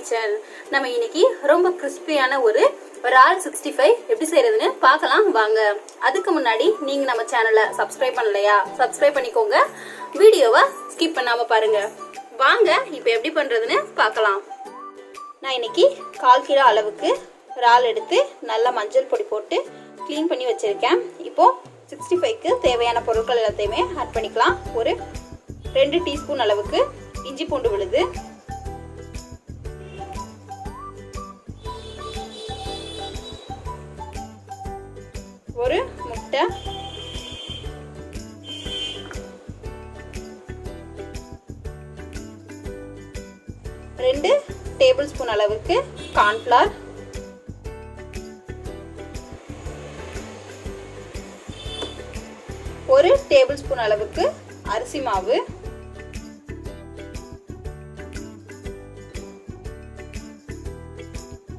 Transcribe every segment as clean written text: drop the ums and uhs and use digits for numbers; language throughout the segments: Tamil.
கிச்சன். நம்ம இன்னைக்கு ரொம்ப கிறிஸ்பியான ஒரு இறால் 65 எப்படி செய்யறதுன்னு பார்க்கலாம் வாங்க. அதுக்கு முன்னாடி நீங்க நம்ம சேனலை சப்ஸ்கிரைப் பண்ணலையா? சப்ஸ்கிரைப் பண்ணிக்கோங்க. வீடியோவை ஸ்கிப் பண்ணாம பாருங்க. வாங்க இப்போ எப்படி பண்றதுன்னு பார்க்கலாம். நான் இன்னைக்கு 1/4 கிலோ அளவுக்கு இறால் எடுத்து நல்லா மஞ்சள் பொடி போட்டு க்ளீன் பண்ணி வச்சிருக்கேன். இப்போ 65க்கு தேவையான பொருட்கள் எல்லாத்தையுமே ஆட் பண்ணிக்கலாம். ஒரு 2 டீஸ்பூன் அளவுக்கு இஞ்சி பூண்டு விழுது, ஒரு முட்டை, ரெண்டு டேபிள் ஸ்பூன் அளவுக்கு கார்ன்ஃப்ளவர், ஒரு டேபிள் ஸ்பூன் அளவுக்கு அரிசி மாவு,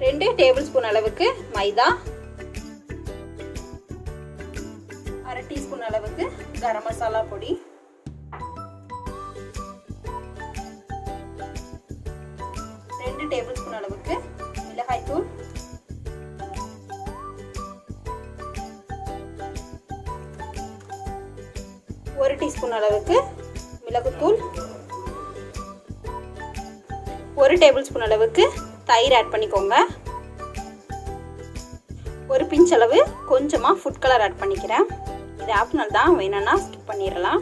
2 டேபிள் ஸ்பூன் அளவுக்கு மைதா, 1/2 டீஸ்பூன் அளவுக்கு கரம் மசாலா பொடி, 2 டேபிள் ஸ்பூன் அளவுக்கு மிளகாய் தூள், 1 டீஸ்பூன் அளவுக்கு மிளகுத்தூள், 1 டேபிள் ஸ்பூன் அளவுக்கு தயிர் ஆட் பண்ணிக்கோங்க. ஒரு பிஞ்ச் அளவு கொஞ்சமா ஃபுட் கலர் ஆட் பண்ணிக்கிறேன். இது ஆப்ஷனல் தான், வேணும்னா ஸ்கிப் பண்ணிடலாம்.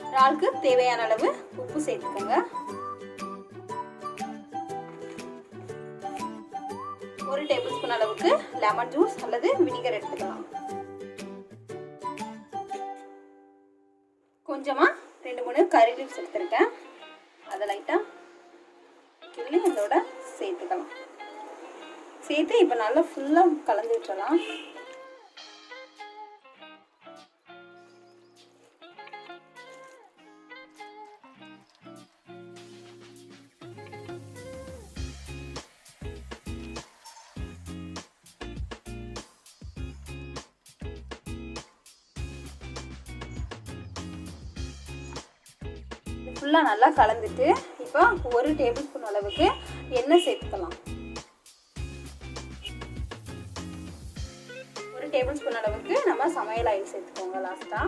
இறாலுக்கு தேவையான அளவு உப்பு சேர்த்துக்கோங்க. 1 டேபிள் ஸ்பூன் அளவுக்கு லெமன் ஜூஸ் அல்லது வினிகர் எடுத்துக்கலாம். கொஞ்சமா 2-3 கறி லீவ்ஸ் எடுத்துருக்கேன். அதை லைட்டாக கிள்ளி இதோட சேர்த்துக்கலாம். சேர்த்து இப்போ நல்லா ஃபுல்லாக கலந்து விட்டுறலாம். ஃபுல்லாக நல்லா கலந்துட்டு இப்போ 1 டேபிள் ஸ்பூன் அளவுக்கு எண்ணெய் சேர்த்துக்கலாம். 1 டேபிள் ஸ்பூன் அளவுக்கு நம்ம சமையல் ஆயில் சேர்த்துக்கோங்க. லாஸ்டா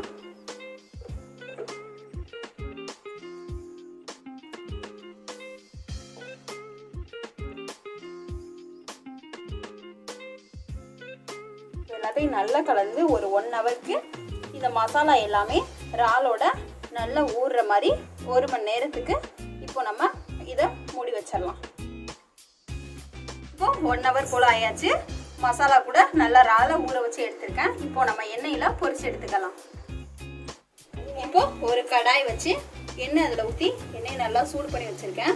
எல்லாத்தையும் நல்லா கலந்து ஒரு 1 ஹவருக்கு இந்த மசாலா எல்லாமே இறாலோட நல்லா ஊறுற மாதிரி 1 மணி நேரத்துக்கு இப்போ நம்ம இதை மூடி வச்சிடலாம். இப்போ 1 ஹவர் போல ஆயாச்சு. மசாலா கூட நல்லா இறாலை ஊற வச்சு எடுத்திருக்கேன். இப்போ நம்ம எண்ணெயில பொரிச்சு எடுத்துக்கலாம். இப்போ ஒரு கடாய் வச்சு எண்ணெய் அதில் ஊற்றி எண்ணெயை நல்லா சூடு பண்ணி வச்சிருக்கேன்.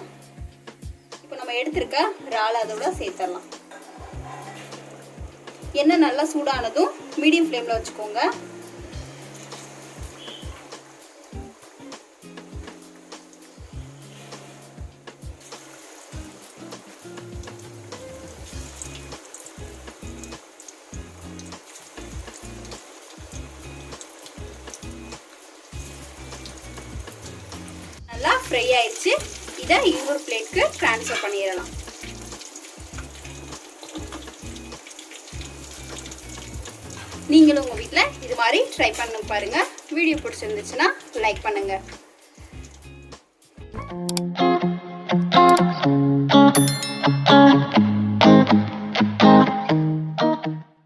இப்போ நம்ம எடுத்திருக்க இறாலை அதோட சேர்த்துடலாம். எண்ணெய் நல்லா சூடானதும் மீடியம் ஃப்ளேமில் வச்சுக்கோங்க. நல்லா ஃப்ரை ஆயிடுச்சு. இதை இன்னொரு பிளேட்க்கு ட்ரான்ஸ்ஃபர் பண்ணிடலாம். நீங்களும் உங்கள் வீட்டில் இது மாதிரி ட்ரை பண்ண பாருங்க. வீடியோ பிடிச்சிருந்துச்சுன்னா லைக் பண்ணுங்க.